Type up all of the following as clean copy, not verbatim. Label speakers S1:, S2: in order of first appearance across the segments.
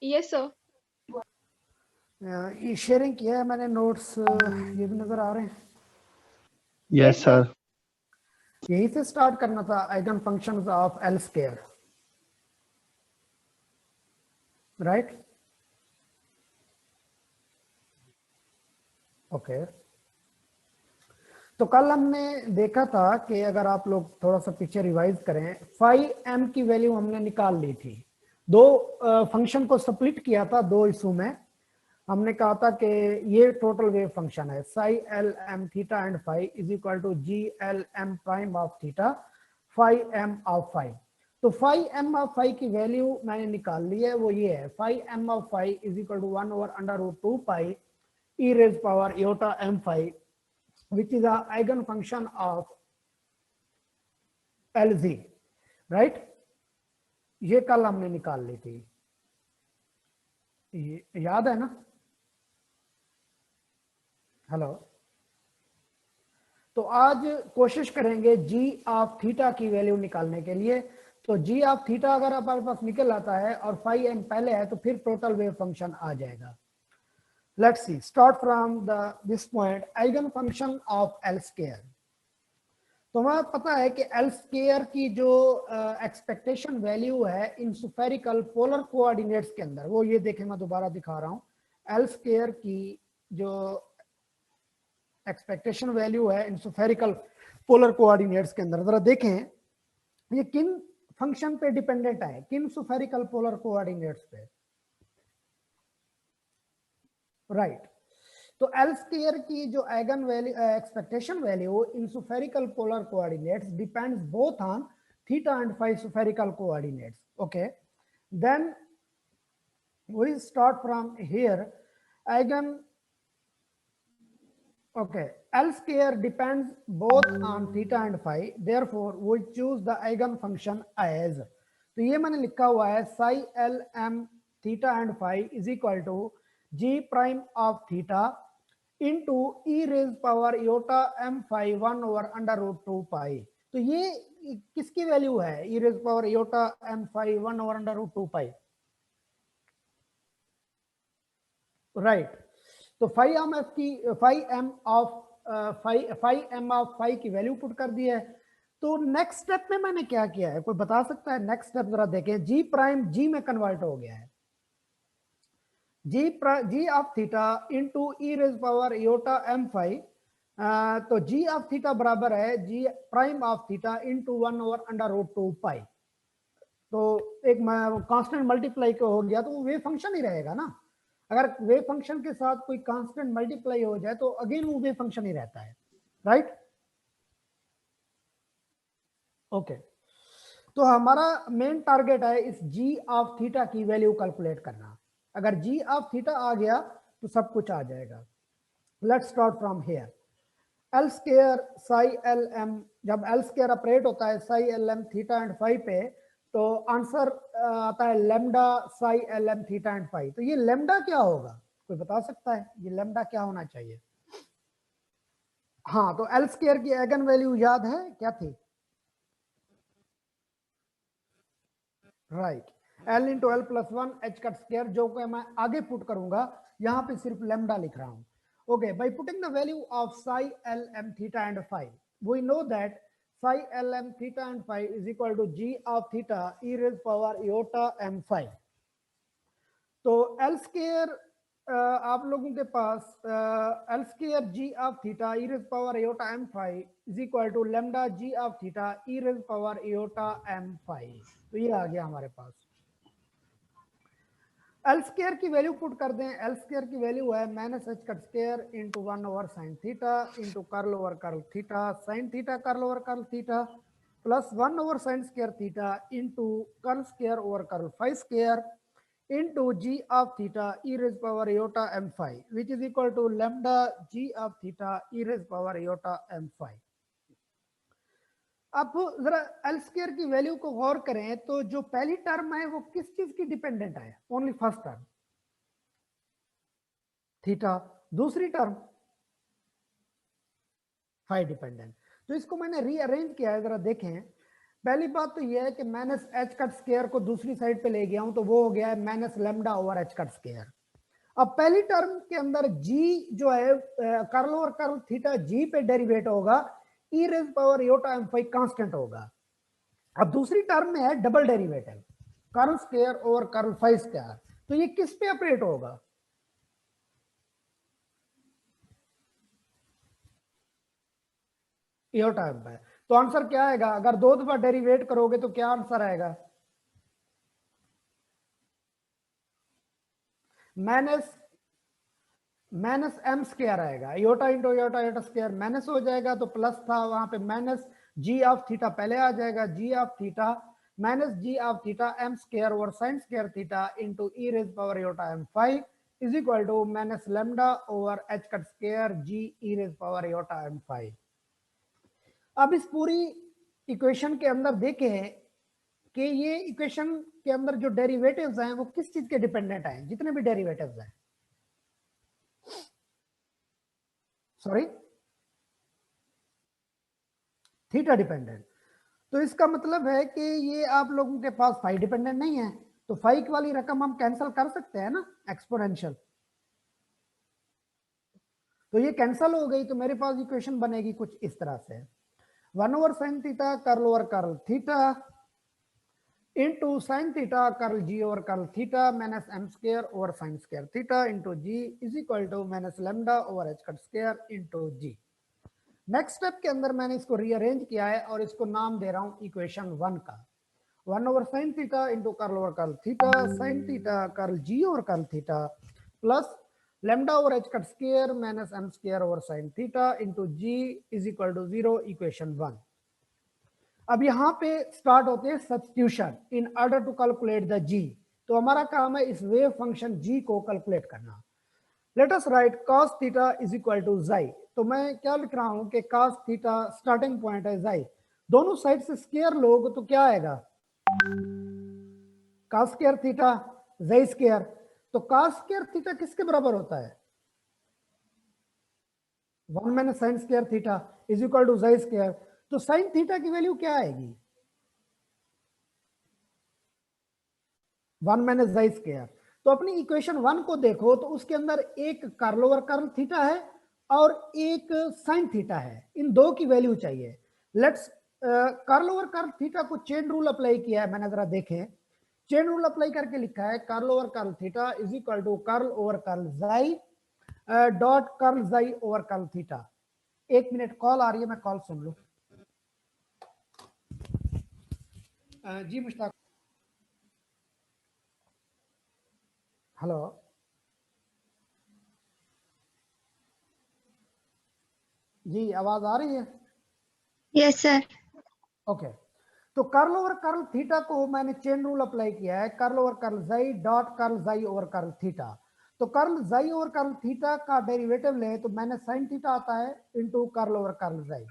S1: Yes sir.
S2: ये sharing किया है मैंने नोट्स, ये भी नजर आ रहे हैं।
S3: Yes sir.
S2: यही से स्टार्ट करना था, eigen functions of L square, right? Okay. तो कल हमने देखा था कि अगर आप लोग थोड़ा सा पीछे रिवाइज करें, फाई एम की वैल्यू हमने निकाल ली थी। दो फंक्शन को स्प्लिट किया था दो इशू में। हमने कहा था कि ये टोटल वेव फंक्शन है, psi L M theta and phi is equal to G L M prime of theta phi M of phi. तो फाई एम ऑफ फाई की वैल्यू मैंने निकाल ली है, वो ये है, phi M of phi is equal to 1/√2 pi E raise power iota M phi which is a eigen function of LZ, right? ये कल हमने निकाल ली थी, याद है ना? हेलो। तो आज कोशिश करेंगे जी ऑफ थीटा की वैल्यू निकालने के लिए। तो जी ऑफ थीटा अगर हमारे पास निकल आता है और फाई एम पहले है तो फिर टोटल वेव फंक्शन आ जाएगा। Let's see, start from this point, eigen function of L square. तो हमें पता है कि एल स्क्वायर की जो एक्सपेक्टेशन वैल्यू है इन स्फेरिकल पोलर कोऑर्डिनेट्स के अंदर, वो ये देखें, मैं दोबारा दिखा रहा हूं, एल स्क्वायर की जो एक्सपेक्टेशन वैल्यू है इन स्फेरिकल पोलर कोऑर्डिनेट्स के अंदर, जरा देखें ये किन फंक्शन पे डिपेंडेंट है, किन स्फेरिकल पोलर कोऑर्डिनेट्स पे, राइट? तो एल स्क्वायर की जो eigen value expectation value in spherical polar coordinates depends both on theta and phi spherical coordinates. Okay, then we start from here, eigen, okay, L square depends both on theta and phi, therefore we choose the eigen function as, तो ये मैंने लिखा हुआ है psi L m theta and phi is equal to g prime of theta into e raised power iota m phi 1/√2 pi। तो ये किसकी value है, e raised power iota m phi 1/√2 pi, right? तो फाई एम एफ की phi M of phi की value put कर दी है। तो नेक्स्ट स्टेप में मैंने क्या किया है, कोई बता सकता है? नेक्स्ट स्टेप जरा देखें, जी प्राइम जी में कन्वर्ट हो गया है, g of theta into e raise power iota M phi. तो जी ऑफ थीटा बराबर है g prime of theta into 1/√2 pi. तो एक कांस्टेंट मल्टीप्लाई को हो गया तो वो वेव फंक्शन ही रहेगा ना। अगर वेव फंक्शन के साथ कोई कांस्टेंट मल्टीप्लाई हो जाए तो अगेन वो वेव फंक्शन ही रहता है, राइट? ओके, तो हमारा मेन टारगेट है इस जी ऑफ थीटा की वैल्यू कैलकुलेट करना। अगर जी ऑफ थीटा आ गया तो सब कुछ आ जाएगा। Let's start from here, L square psi L M, जब एल स्क्वायर ऑपरेट होता है psi L M theta and phi पे, तो आंसर आता है lambda psi L M theta and phi. तो ये लेमडा क्या होगा, कोई बता सकता है ये लेमडा क्या होना चाहिए? हाँ, तो एल स्क्वायर की आइगन वैल्यू याद है क्या थी? Right, L into L plus one H cut square, जो कि मैं आगे पुट करूंगा, यहाँ पे सिर्फ लेमडा लिख रहा हूँ। Okay, by putting the value of psi l m theta and phi, we know that psi l m theta and phi is equal to g of theta e raised power iota m phi। तो l square आप लोगों के पास l square g of theta e raised power iota m phi is equal to lambda g of theta e raised power iota m phi। तो ये आ गया हमारे पास। एल स्क्वायर की वैल्यू पुट कर दें, एल स्क्वायर की वैल्यू है minus H cut square into 1/sin theta into curl over curl theta sine theta curl over curl theta plus 1/sin square theta into curl square over curl phi square into G of theta E raise power iota M phi which is equal to lambda G of theta E raise power iota M phi. अब जरा L square की value को गौर करें तो जो पहली term है वो किस चीज की डिपेंडेंट है? ओनली फर्स्ट टर्म थीटा, दूसरी टर्म फाई डिपेंडेंट। तो इसको मैंने रीअरेंज किया है, जरा देखें। पहली बात तो यह है कि माइनस एच कट स्क्वायर को दूसरी साइड पे ले गया हूं तो वो हो गया है minus lambda over H cut square. अब पहली टर्म के अंदर जी जो है कर्ल और कर्ल थीटा जी पे डेरिवेट होगा, e raise power iota M phi constant होगा। अब दूसरी टर्म में है double derivative curl square over curl phi square, तो ये किस पे ऑपरेट होगा? योटा एम पे। तो आंसर क्या आएगा? अगर दो दफा डेरिवेट करोगे तो क्या आंसर आएगा? माइनस एम स्क्वायर आएगा, iota into iota iota square minus हो जाएगा, तो प्लस था वहां पे माइनस जी ऑफ थीटा पहले आ जाएगा, g of theta minus g of theta m square और sine square theta into e raise power iota m five is equal to minus lambda over H cut square g e raise power iota m five. अब इस पूरी equation के अंदर देखें कि ये equation के अंदर जो डेरिवेटिव्स हैं वो किस चीज के डिपेंडेंट हैं? जितने भी डेरिवेटिव्स हैं, सॉरी थीटा डिपेंडेंट। तो इसका मतलब है कि ये आप लोगों के पास फाई डिपेंडेंट नहीं है, तो फाई वाली रकम हम कैंसिल कर सकते हैं ना, एक्सपोनेंशियल। तो ये कैंसिल हो गई, तो मेरे पास इक्वेशन बनेगी कुछ इस तरह से, 1 over sine theta curl over curl theta into sine theta curl ji over curl theta minus M square over sine square theta into ji is equal to minus lambda over H cut square into G. Next step के अंदर मैंने इसको rearrange किया है और इसको नाम दे रहा हूं इक्वेशन 1 का, 1 over sine theta into curl over curl theta sine theta curl ji over curl theta plus lambda over H cut square minus M square over sine theta into ji is equal to 0, equation 1। अब यहाँ पे start होते हैं substitution in order to calculate the g. तो हमारा काम है इस वेव फंक्शन जी को कैलकुलेट करना। Let us write cos theta is equal to xi। तो मैं क्या लिख रहा हूं कि cos थीटा स्टार्टिंग पॉइंट है xi, दोनों साइड से स्क्वायर लोग तो क्या आएगा? cos square theta xi square. तो cos स्क्वायर थीटा किसके बराबर होता है? 1 minus sine square theta is equal to xi square. तो साइन थीटा की वैल्यू क्या आएगी? 1 माइनस xi स्क्वायर। तो अपनी इक्वेशन 1 को देखो तो उसके अंदर एक कर्ल ओवर कर्ल थीटा है और एक साइन थीटा है, इन दो की वैल्यू चाहिए। Let's curl over curl theta को चेन रूल अप्लाई किया है मैंने, जरा देखें। चेन रूल अप्लाई करके लिखा है curl over curl theta is equal to curl over curl xi dot curl xi over curl theta. एक मिनट, कॉल आ रही है, मैं कॉल सुन लूं। जी मुश्ताक, हेलो, जी आवाज आ रही है?
S1: Yes sir.
S2: ओके, तो कर्ल ओवर कर्ल थीटा को मैंने चेन रूल अप्लाई किया है, curl over curl xi dot curl xi over curl theta. तो curl xi over curl theta का डेरिवेटिव ले तो मैंने साइन थीटा आता है into curl over curl xi।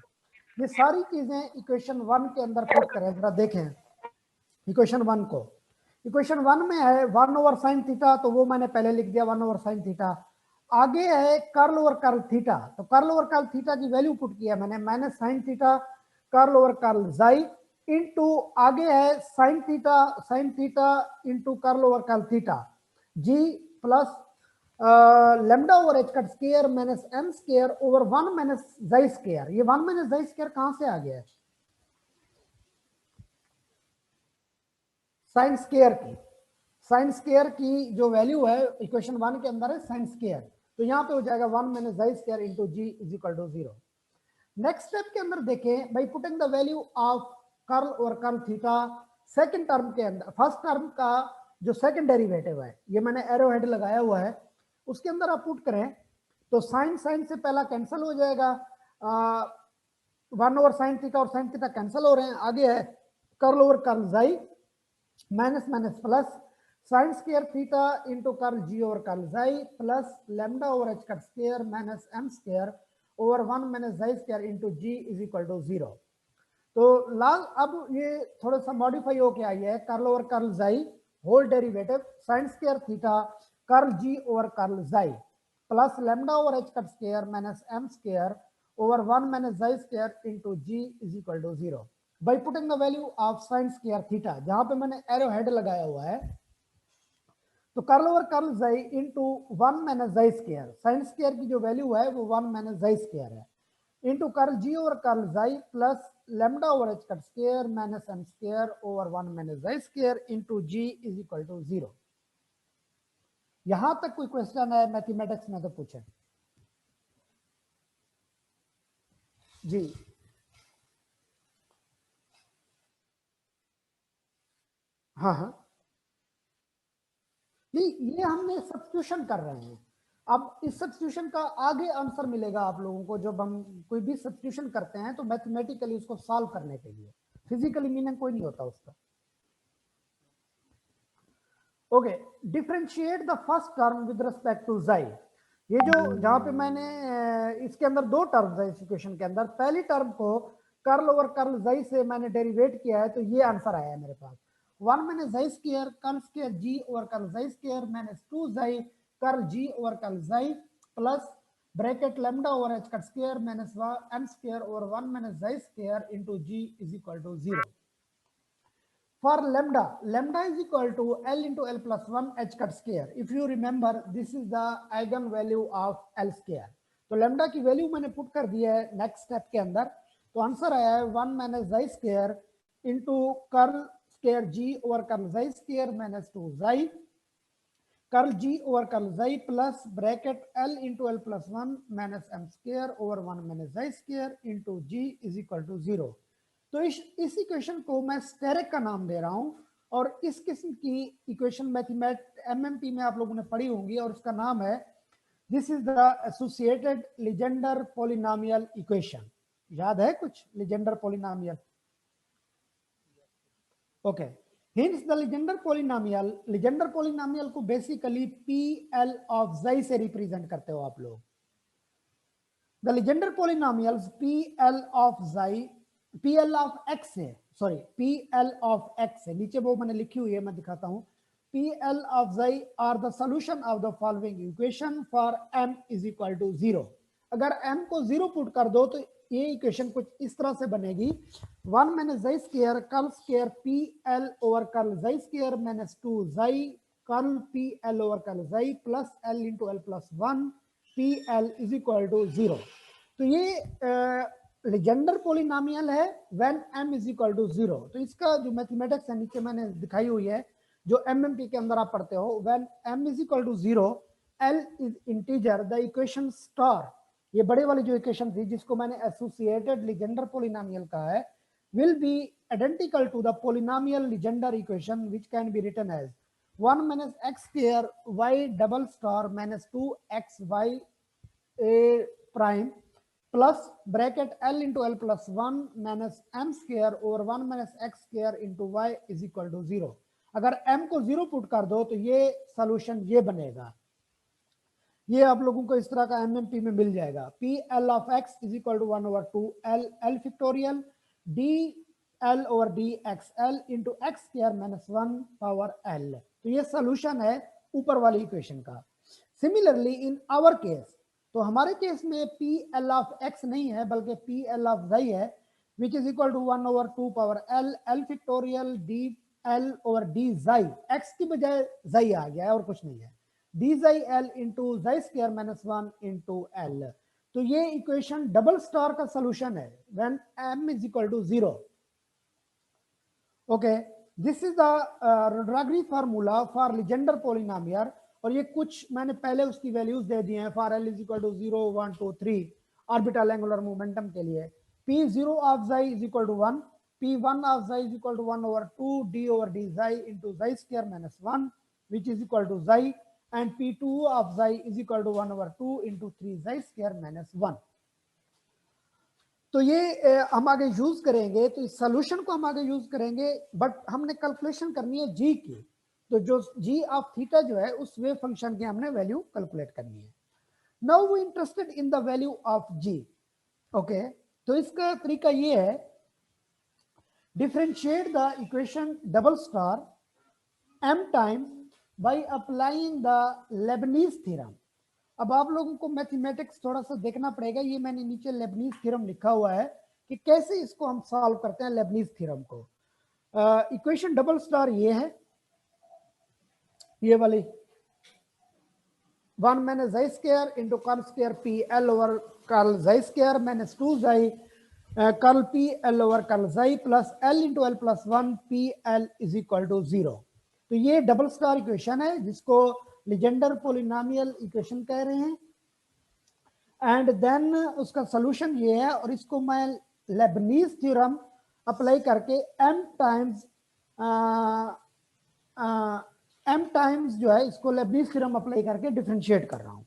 S2: ये सारी चीजें इक्वेशन 1 के अंदर पुट करें, जरा देखें इक्वेशन 1 को। इक्वेशन 1 में है 1 ओवर साइन थीटा, तो वो मैंने पहले लिख दिया 1 ओवर साइन थीटा। आगे है कर्ल ओवर कर्ल थीटा, तो कर्ल ओवर कर्ल थीटा की वैल्यू पुट किया मैंने minus sine theta curl over curl xi into आगे है sine theta into curl over curl theta g plus lambda over H cut square minus M square over 1 minus xi square. ये 1 minus xi square कहां से आ गया है? Sign square की जो value है इक्वेशन 1 के अंदर है साइन स्क्वायर, तो यहां पे हो जाएगा 1 minus xi square into ji is equal to 0। Next step के अंदर देखें, by putting the value of curl और कर्ल थीटा सेकंड टर्म के अंदर, फर्स्ट टर्म का जो सेकंड डेरिवेटिव है, ये मैंने एरो हेड लगाया हुआ है, उसके अंदर आप पुट करें तो साइन से पहला कैंसिल हो जाएगा, 1 ओवर साइन थीटा और साइन थीटा कैंसिल हो रहे हैं। आगे है curl over curl xi minus minus plus sine square theta into curl ji over curl xi plus lambda over H cut square minus M square over 1 minus xi square into ji is equal to 0। तो लाल अब ये थोड़ा सा modify होके आई है, curl over curl xi whole derivative sine square theta curl ji over curl xi plus lambda over H cut square minus M square over 1 minus xi square into ji is equal to 0। By putting the value of sine square theta, जहां पे मैंने arrow head लगाया हुआ है, तो curl over curl xi into 1 minus xi square, sine square की जो value है वो 1 माइनस जाई स्क्वायर है, into curl ji over curl xi plus lambda over H cut square minus M square over 1 minus xi square into ji is equal to 0। यहां तक कोई question है mathematics में तो पूछे जी। हाँ हाँ, नहीं ये हमने सब्स्टिट्यूशन कर रहे हैं। अब इस सब्स्टिट्यूशन का आगे आंसर मिलेगा आप लोगों को, जब हम कोई भी सब्स्टिट्यूशन करते हैं तो मैथमेटिकली उसको सॉल्व करने के लिए, फिजिकली मीनिंग कोई नहीं होता उसका। Okay, differentiate the first term with respect to जाई। ये जो जहां पे मैंने इसके अंदर दो टर्म्स है इस इक्वेशन के अंदर, पहली टर्म को कर्ल ओवर कर्ल जाई से मैंने डेरिवेट किया है, तो ये आंसर आया है मेरे पास 1 minus xi square curl square g over curl xi square minus 2 xi curl ji over curl xi plus bracket lambda over H cut square minus M square over 1 minus xi square into g is equal to 0। For lambda is equal to L into L plus 1 h cut square. If you remember, this is the eigen value of L square. तो lambda की value मैंने put कर दिया है next step के अंदर, तो answer आया है 1 minus xi square into curl square g over curl xi square minus 2 xi curl ji over curl xi plus bracket L into L plus 1 minus M square over 1 minus xi square into ji is equal to 0। तो इस equation को मैं steric का नाम दे रहा हूं, और इस किस्म की इक्वेशन मैथमेटिक्स एमएमपी में आप लोगों ने पढ़ी होंगी, और उसका नाम है this is the associated Legender polynomial equation. याद है कुछ Legender polynomial? Okay, hints the Legender polynomial को बेसिकली पी एल ऑफ जाई से रिप्रेजेंट करते हो आप लोग। The Legender polynomials P L of जाई PL ऑफ x है, सॉरी PL ऑफ x है, नीचे वो मैंने लिखी हुई है, मैं दिखाता हूं। PL of xi are the solution of the following equation for m is equal to 0। अगर m को 0 पुट कर दो तो ये इक्वेशन कुछ इस तरह से बनेगी 1 minus xi square curl square PL over curl xi square minus 2 xi curl PL over curl xi plus L into L plus 1 PL is equal to 0। तो ये लीजेंडर पॉलिनोमियल है when m is equal to 0। तो इसका जो mathematics है नीचे मैंने दिखाई हुई है, जो एमएमपी के अंदर आप पढ़ते हो, when m is equal to 0 L is integer the equation star, ये बड़े वाली जो इक्वेशन थी जिसको मैंने एसोसिएटेड लीजेंडर पॉलिनोमियल कहा है, will be identical to the polynomial Legendre equation which can be written as 1 minus x square y double star minus 2x y a prime plus bracket L into L plus 1 minus M square over 1 minus X square into Y is equal to 0। अगर m को 0 put कर दो तो ये solution ये बनेगा, ये आप लोगों को इस तरह का एमएमपी में मिल जाएगा। P L of X is equal to 1 over 2 L L factorial D L over D X L into X square minus 1 power L. तो ये सॉल्यूशन है ऊपर वाली इक्वेशन का। सिमिलरली इन आवर केस, तो हमारे केस में पी एल ऑफ एक्स नहीं है बल्कि पी एल ऑफ जाई है, which is equal to 1 over 2 power L L factorial D L over D xi, X की बजाय जाई आ गया है और कुछ नहीं है, d xi l into xi square minus 1 into l. तो ये इक्वेशन डबल स्टार का सोल्यूशन है when m is equal to 0। Okay, this is the Rodrigues formula for Legendre polynomial, और ये कुछ मैंने पहले उसकी वैल्यूज दे दिए हैं for l is equal to 0 1 2 3 orbital angular momentum के लिए। P0 of xi is equal to 1, P1 of xi is equal to 1 over 2 d over d xi into xi square minus 1 which is equal to xi, and P2 of xi is equal to 1 over 2 into 3 xi square minus 1। तो ये हम आगे use करेंगे, तो इस solution को हम आगे यूज करेंगे, बट हमने कैलकुलेशन करनी है जी की। तो जो जी ऑफ थीटा जो है उस वेव फंक्शन की हमने वैल्यू कैलकुलेट करनी है। Now we interested in the value of G. Okay, तो इसका तरीका ये है, differentiate the equation double star m times by applying the Leibniz theorem. अब आप लोगों को मैथमेटिक्स थोड़ा सा देखना पड़ेगा, ये मैंने नीचे लेबनीज थ्योरम लिखा हुआ है कि कैसे इसको हम सॉल्व करते हैं लेबनीज थ्योरम को। इक्वेशन डबल स्टार ये है, ये वाली 1 minus xi square into curl square P L over curl xi square minus 2 xi curl P L over curl xi plus L into L plus 1 P L is equal to 0। तो ये double star equation है जिसको Legender polynomial equation कह रहे हैं। And then उसका solution ये है, और इसको मैं लेबनीज थ्योरम अप्लाई करके m टाइम्स जो है इसको लेबनीज थ्योरम अप्लाई करके डिफरेंशिएट कर रहा हूं।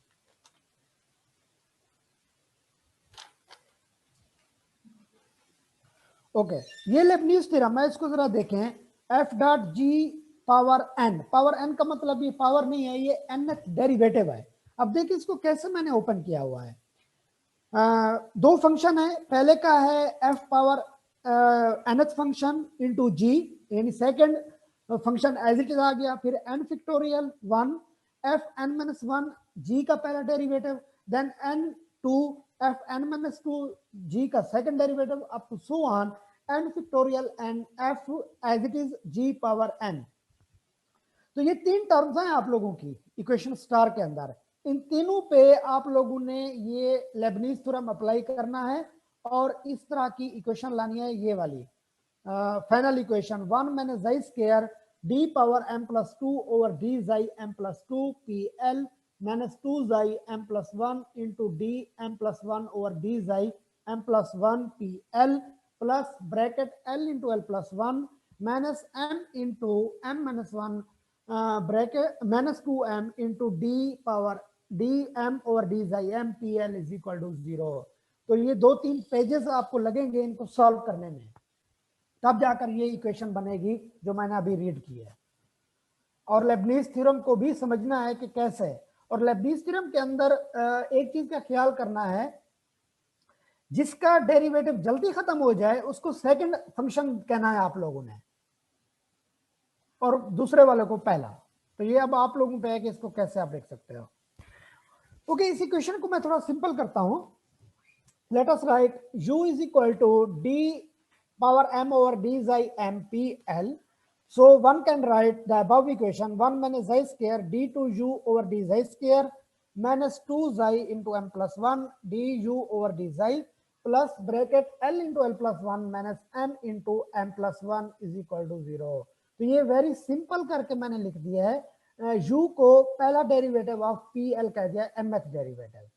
S2: ओके, ये लेबनीज थ्योरम है, इसको जरा देखें। f dot g power n का मतलब ये पावर नहीं है, ये nth डेरिवेटिव है। अब देखिए इसको कैसे मैंने ओपन किया हुआ है। दो फंक्शन है, पहले का है f power nth function into g, यानी second function as it is आ गया, फिर n factorial 1 f n minus 1 g का पहला derivative, then n 2 f n minus 2 g का second derivative up to so on n factorial n f as it is g power n। तो ये तीन terms हैं आप लोगों की इक्वेशन स्टार के अंदर। इन तीनों पे आप लोगों ने ये लेबनीज थ्योरम अप्लाई करना है और इस तरह की इक्वेशन लानी है। ये वाली final equation 1 minus xi square D power m plus 2 over D xi m plus 2 P L minus 2 xi m plus 1 into D m plus 1 over D xi m plus 1 P L plus bracket l into L plus 1 minus m into m minus 1 bracket minus 2m into D power D M over D xi M P L is equal to 0। तो ये 2-3 pages आपको लगेंगे इनको solve करने में, तब जाकर ये इक्वेशन बनेगी जो मैंने अभी रीड की है। और लेबनीज थ्योरम को भी समझना है कि कैसे। और लेबनीज थ्योरम के अंदर एक चीज का ख्याल करना है, जिसका डेरिवेटिव जल्दी खत्म हो जाए उसको सेकंड फंक्शन कहना है आप लोगों ने, और दूसरे वाले को पहला। तो ये अब आप लोगों पे है कि इसको कैसे आप देख सकते हो। ओके, इस इक्वेशन को मैं थोड़ा सिंपल करता हूं। Let us write u is equal to d power m over d xi m p l. So one can write the above equation 1 minus xi square d2u over d xi square minus 2 xi into m plus 1 du over d xi plus bracket l into l plus 1 minus m into m plus 1 is equal to 0. तो ये very simple करके मैंने लिख दिया है। u को पहला derivative of P L कह दिया, mth डेरिवेटिव।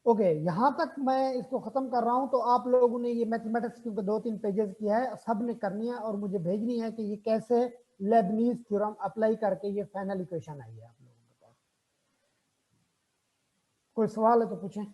S2: ओके, यहां तक मैं इसको खत्म कर रहा हूं। तो आप लोगों ने ये मैथमेटिक्स क्योंकि 2-3 पेजेस किया है, सब ने करनी है और मुझे भेजनी है कि ये कैसे लेबनीज थ्योरम अप्लाई करके ये फाइनल इक्वेशन आई है आप लोगों के पास। कोई सवाल है तो पूछें।